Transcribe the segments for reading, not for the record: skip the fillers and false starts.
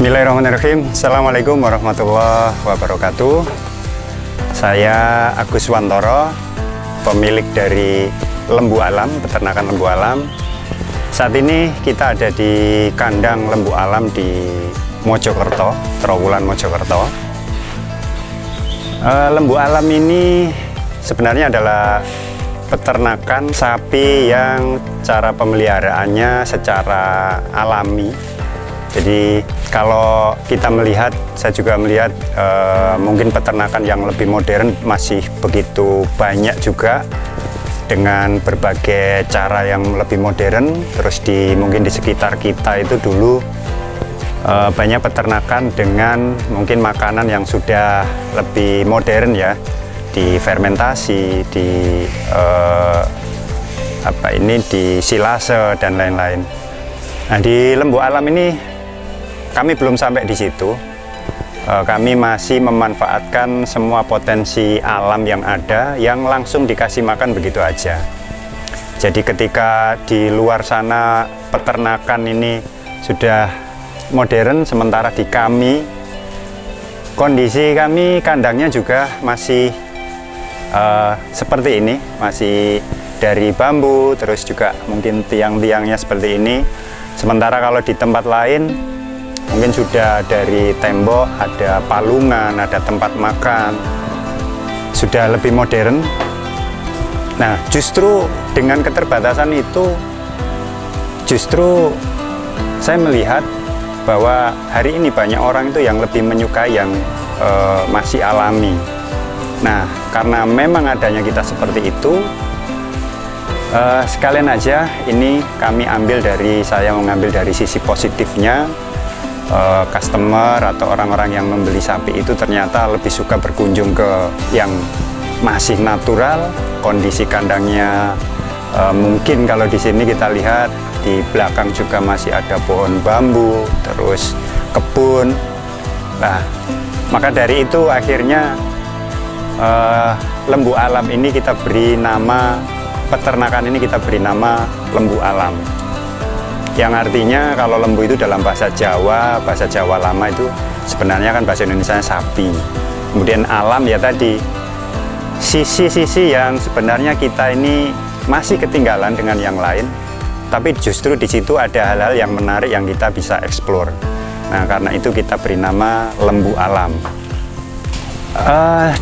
Bismillahirrahmanirrahim. Assalamualaikum warahmatullahi wabarakatuh. Saya Agus Wantoro, pemilik dari Lembu Alam, peternakan Lembu Alam. Saat ini kita ada di kandang Lembu Alam di Mojokerto, Trowulan Mojokerto. Lembu Alam ini sebenarnya adalah peternakan sapi yang cara pemeliharaannya secara alami. Jadi kalau kita melihat, saya juga melihat mungkin peternakan yang lebih modern masih begitu banyak juga dengan berbagai cara yang lebih modern. Terus mungkin di sekitar kita itu dulu banyak peternakan dengan mungkin makanan yang sudah lebih modern ya, difermentasi, di silase dan lain-lain. Nah, di Lembu Alam ini kami belum sampai di situ. Kami masih memanfaatkan semua potensi alam yang ada, yang langsung dikasih makan begitu aja. Jadi ketika di luar sana peternakan ini sudah modern, sementara di kami, kondisi kami kandangnya juga masih seperti ini, masih dari bambu, terus juga mungkin tiang-tiangnya seperti ini. Sementara kalau di tempat lain mungkin sudah dari tembok, ada palungan, ada tempat makan, sudah lebih modern. Nah, justru dengan keterbatasan itu, justru saya melihat bahwa hari ini banyak orang itu yang lebih menyukai yang masih alami. Nah, karena memang adanya kita seperti itu, sekalian aja ini saya mengambil dari sisi positifnya. Customer atau orang-orang yang membeli sapi itu ternyata lebih suka berkunjung ke yang masih natural, kondisi kandangnya mungkin kalau di sini kita lihat di belakang juga masih ada pohon bambu, terus kebun. Nah, maka dari itu akhirnya Lembu Alam ini kita beri nama, peternakan ini kita beri nama Lembu Alam. Yang artinya kalau lembu itu dalam bahasa Jawa lama itu sebenarnya kan bahasa Indonesia sapi. Kemudian alam ya tadi, sisi-sisi yang sebenarnya kita ini masih ketinggalan dengan yang lain, tapi justru di situ ada hal-hal yang menarik yang kita bisa eksplor. Nah, karena itu kita beri nama Lembu Alam.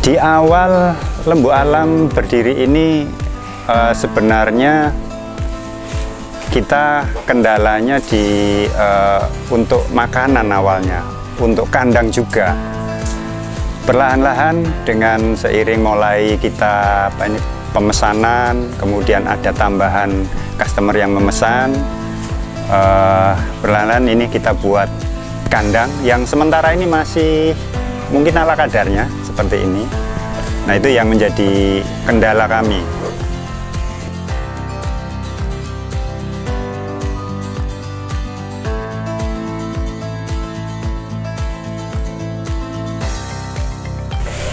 Di awal Lembu Alam berdiri ini sebenarnya kita kendalanya untuk makanan awalnya, untuk kandang juga. Perlahan-lahan dengan seiring mulai kita pemesanan, kemudian ada tambahan customer yang memesan, perlahan-lahan ini kita buat kandang yang sementara ini masih mungkin ala kadarnya seperti ini. Nah, itu yang menjadi kendala kami.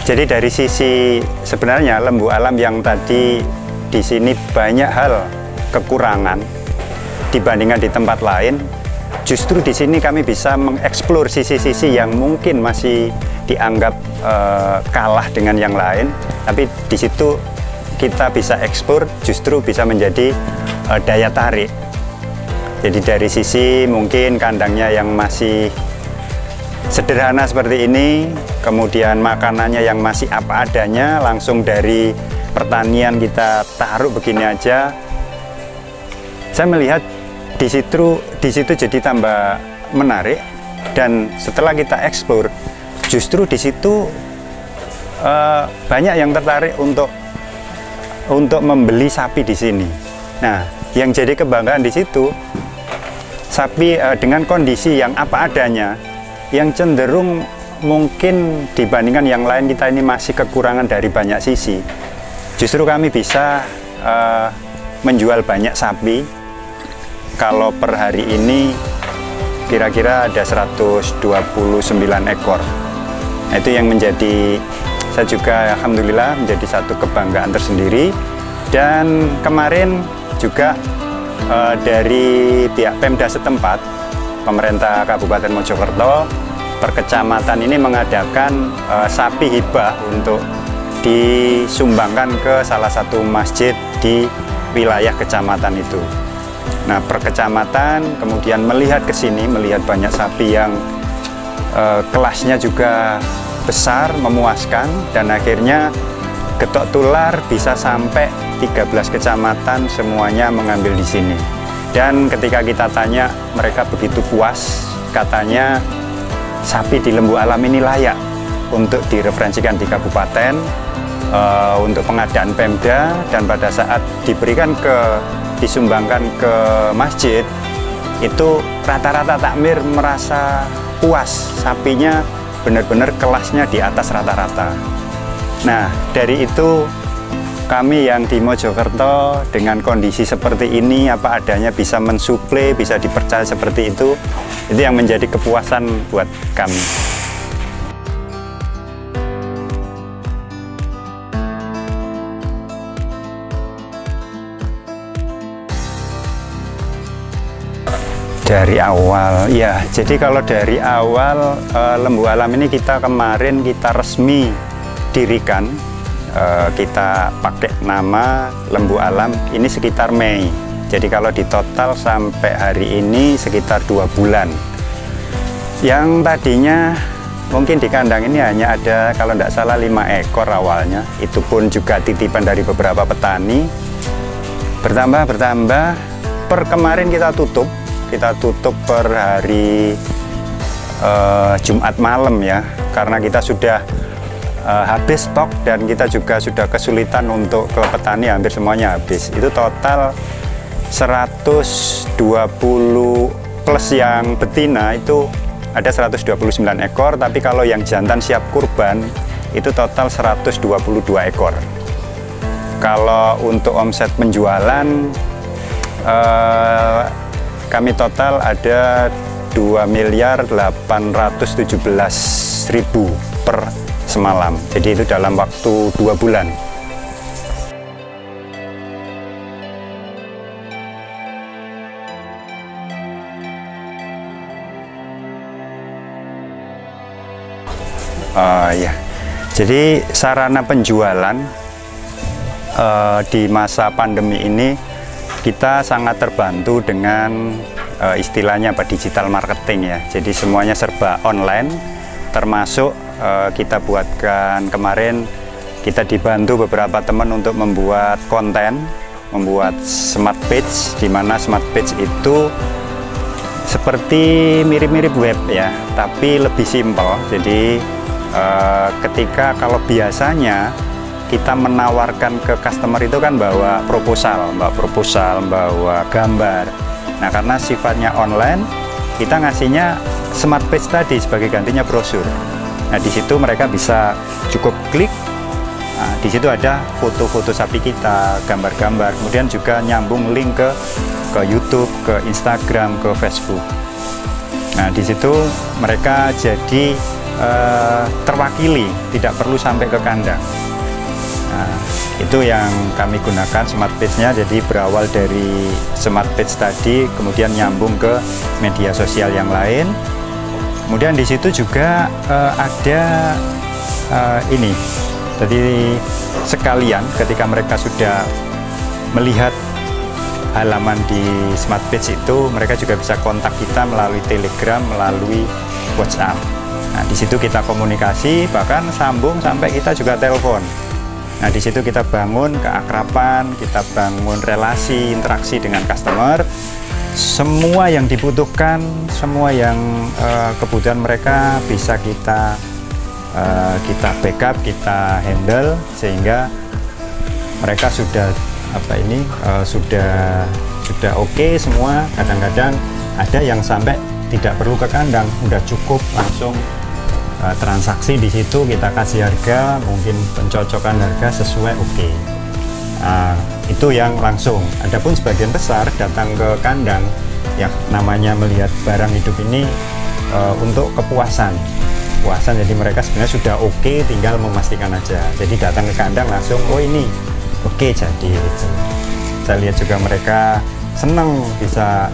Jadi dari sisi sebenarnya Lembu Alam yang tadi di sini banyak hal kekurangan dibandingkan di tempat lain, justru di sini kami bisa mengeksplor sisi-sisi yang mungkin masih dianggap kalah dengan yang lain, tapi di situ kita bisa eksplor, justru bisa menjadi daya tarik. Jadi dari sisi mungkin kandangnya yang masih sederhana seperti ini, kemudian makanannya yang masih apa adanya, langsung dari pertanian kita taruh begini aja. Saya melihat di situ jadi tambah menarik, dan setelah kita eksplor, justru di situ banyak yang tertarik untuk membeli sapi di sini. Nah, yang jadi kebanggaan di situ sapi dengan kondisi yang apa adanya, yang cenderung mungkin dibandingkan yang lain kita ini masih kekurangan dari banyak sisi. Justru kami bisa menjual banyak sapi. Kalau per hari ini kira-kira ada 129 ekor. Nah, itu yang menjadi, saya juga alhamdulillah menjadi satu kebanggaan tersendiri. Dan kemarin juga dari pihak Pemda setempat pemerintah Kabupaten Mojokerto per kecamatan ini mengadakan sapi hibah untuk disumbangkan ke salah satu masjid di wilayah kecamatan itu. Nah, per kecamatan kemudian melihat ke sini, melihat banyak sapi yang kelasnya juga besar, memuaskan, dan akhirnya getok tular bisa sampai 13 kecamatan semuanya mengambil di sini. Dan ketika kita tanya, mereka begitu puas, katanya sapi di Lembu Alam ini layak untuk direferensikan di kabupaten, untuk pengadaan Pemda, dan pada saat disumbangkan ke masjid, itu rata-rata takmir merasa puas, sapinya benar-benar kelasnya di atas rata-rata. Nah, dari itu kami yang di Mojokerto dengan kondisi seperti ini apa adanya bisa mensuplai, bisa dipercaya seperti itu yang menjadi kepuasan buat kami. Dari awal, ya, jadi kalau dari awal Lembu Alam ini kita resmi dirikan, kita pakai nama Lembu Alam ini sekitar Mei. Jadi kalau di total sampai hari ini sekitar 2 bulan. Yang tadinya mungkin di kandang ini hanya ada kalau tidak salah 5 ekor awalnya. Itu pun juga titipan dari beberapa petani. Bertambah, per kemarin kita tutup per hari Jumat malam ya, karena kita sudah habis stok dan kita juga sudah kesulitan untuk ke petani, hampir semuanya habis. Itu total 120 plus yang betina itu ada 129 ekor, tapi kalau yang jantan siap kurban itu total 122 ekor. Kalau untuk omset penjualan kami total ada 2.817.000 per semalam. Jadi itu dalam waktu 2 bulan. Ya, jadi sarana penjualan di masa pandemi ini kita sangat terbantu dengan istilahnya digital marketing ya. Jadi semuanya serba online, termasuk kita buatkan kemarin, kita dibantu beberapa teman untuk membuat konten, membuat smart page, di mana smart page itu seperti mirip-mirip web ya, tapi lebih simpel. Jadi ketika kalau biasanya kita menawarkan ke customer itu kan bawa proposal, bawa gambar. Nah, karena sifatnya online, kita ngasihnya smart page tadi sebagai gantinya brosur. Nah, di situ mereka bisa cukup klik. Nah, di situ ada foto-foto sapi kita, gambar-gambar, kemudian juga nyambung link ke YouTube, ke Instagram, ke Facebook. Nah, di situ mereka jadi terwakili, tidak perlu sampai ke kandang. Nah, itu yang kami gunakan smart page-nya. Jadi berawal dari smart page tadi, kemudian nyambung ke media sosial yang lain. Kemudian di situ juga ada ini. Jadi sekalian ketika mereka sudah melihat halaman di smart page itu, mereka juga bisa kontak kita melalui Telegram, melalui WhatsApp. Nah, di situ kita komunikasi, bahkan sambung sampai kita juga telepon. Nah, di situ kita bangun keakraban, kita bangun relasi, interaksi dengan customer. Semua yang dibutuhkan, semua yang kebutuhan mereka bisa kita backup, kita handle, sehingga mereka sudah sudah oke semua. Kadang-kadang ada yang sampai tidak perlu ke kandang, udah cukup langsung transaksi di situ, kita kasih harga, mungkin pencocokan harga sesuai oke. Itu yang langsung. Adapun sebagian besar datang ke kandang, yang namanya melihat barang hidup ini untuk kepuasan. Jadi mereka sebenarnya sudah oke, tinggal memastikan aja. Jadi datang ke kandang langsung, oh ini oke jadi. Gitu. Saya lihat juga mereka senang bisa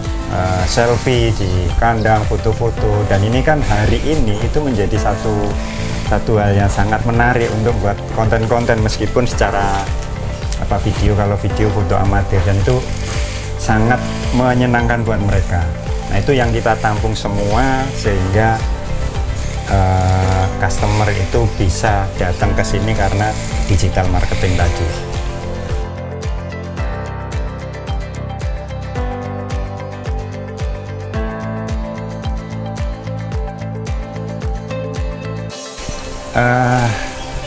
selfie di kandang, foto-foto, dan ini kan hari ini itu menjadi satu hal yang sangat menarik untuk buat konten-konten, meskipun secara video, kalau video foto amatir, dan itu sangat menyenangkan buat mereka. Nah, itu yang kita tampung semua sehingga customer itu bisa datang ke sini karena digital marketing tadi.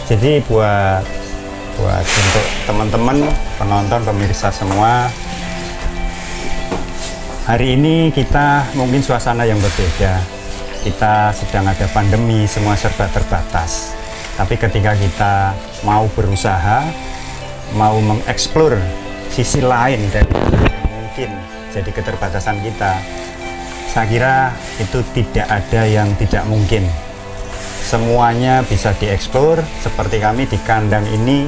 Jadi buat untuk teman-teman penonton, pemirsa semua, hari ini kita mungkin suasana yang berbeda. Kita sedang ada pandemi, semua serba terbatas. Tapi ketika kita mau berusaha, mau mengeksplor sisi lain dari yang mungkin jadi keterbatasan kita, saya kira itu tidak ada yang tidak mungkin. Semuanya bisa dieksplor. Seperti kami di kandang ini,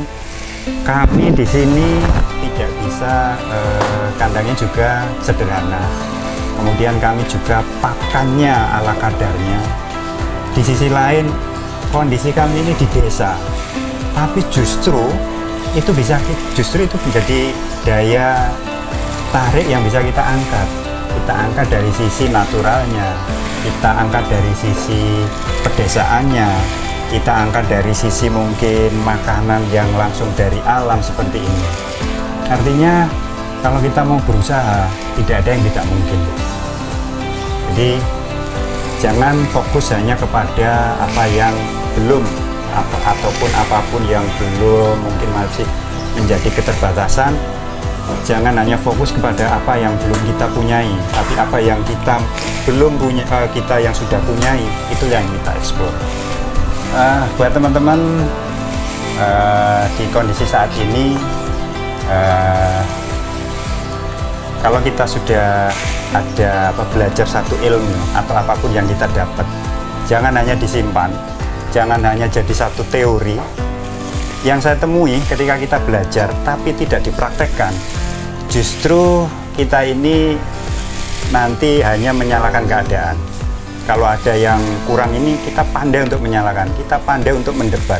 kami di sini tidak bisa, kandangnya juga sederhana. Kemudian kami juga pakannya ala kadarnya. Di sisi lain, kondisi kami ini di desa, tapi justru itu menjadi daya tarik yang bisa kita angkat. Kita angkat dari sisi naturalnya, kita angkat dari sisi pedesaannya, kita angkat dari sisi mungkin makanan yang langsung dari alam seperti ini. Artinya kalau kita mau berusaha, tidak ada yang tidak mungkin. Jadi jangan fokus hanya kepada apa yang belum, ataupun apapun yang belum, mungkin masih menjadi keterbatasan. Jangan hanya fokus kepada apa yang belum kita punyai, tapi apa yang kita belum punya, kita yang sudah punyai, itu yang kita eksplor. Buat teman-teman, di kondisi saat ini, kalau kita sudah ada belajar satu ilmu atau apapun yang kita dapat, jangan hanya disimpan, jangan hanya jadi satu teori. Yang saya temui ketika kita belajar tapi tidak dipraktekkan, justru kita ini nanti hanya menyalahkan keadaan. Kalau ada yang kurang ini, kita pandai untuk menyalahkan, kita pandai untuk mendebat.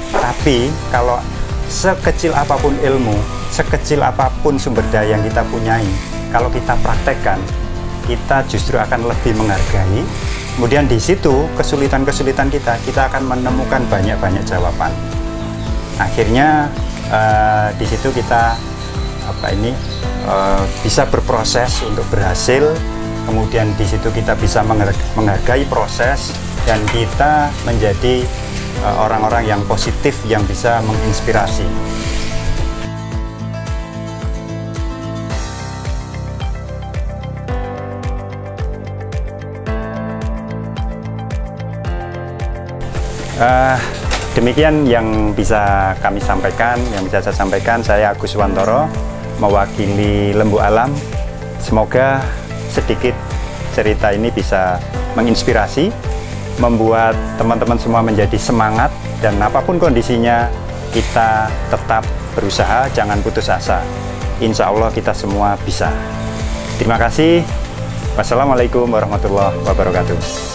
Tapi kalau sekecil apapun ilmu, sekecil apapun sumber daya yang kita punyai, kalau kita praktekkan, kita justru akan lebih menghargai. Kemudian di situ kesulitan-kesulitan kita akan menemukan banyak-banyak jawaban. Akhirnya di situ kita bisa berproses untuk berhasil. Kemudian di situ kita bisa menghargai proses, dan kita menjadi orang-orang yang positif yang bisa menginspirasi. Demikian yang bisa kami sampaikan, yang bisa saya sampaikan. Saya Agus Wantoro, mewakili Lembu Alam. Semoga sedikit cerita ini bisa menginspirasi, membuat teman-teman semua menjadi semangat, dan apapun kondisinya kita tetap berusaha, jangan putus asa. Insya Allah kita semua bisa. Terima kasih. Wassalamualaikum warahmatullahi wabarakatuh.